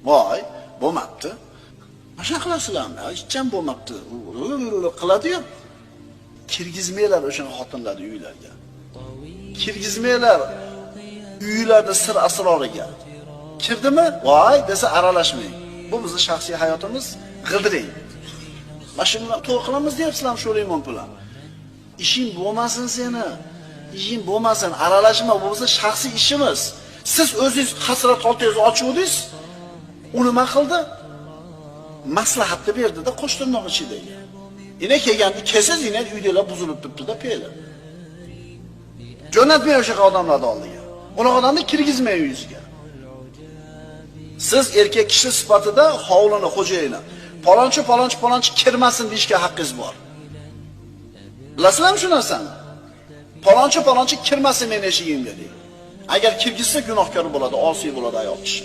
Voy, bo'lmabdi. Mana qilasizlarmi? Hecham bo'lmabdi. Qiladi-yu. Kirgizmaylar o'sha xotinlarni uylarga. Kirgizmaylar uylarda sir asroriga. Kirdimi? Voy desa aralashmang. Bu bizning shaxsiy hayotimiz, g'ildiring. Mashinalar to'g'ri qilamiz deyapsizlarmi shu remont bilan? Ishing bo'lmasin seni. Ishing bo'lmasin, aralashma, bu bizning shaxsiy ishimiz. Siz o'zingiz hasrat oltingizni ochuvdingiz. U nima qildi? Maslahatni berdi-da qo'sh tirnoq ichidagi. Ina kelganda kelsangiz ina uydalar buzilib turibdi-da peylar. Jo'natmay o'sha odamlarni oldiga. Unaqa odamni kirgizmay uyingizga. Siz erkak kishi sifatida hovlini xo'jayini palonchi kirmasin deyishga haqqingiz bor. Bilasizlarmi shu narsani? Palonchi kirmasin meni eshigimga deydi. Agar kirgizsa gunohkor bo'ladi, osiy bo'ladi ayol kishi.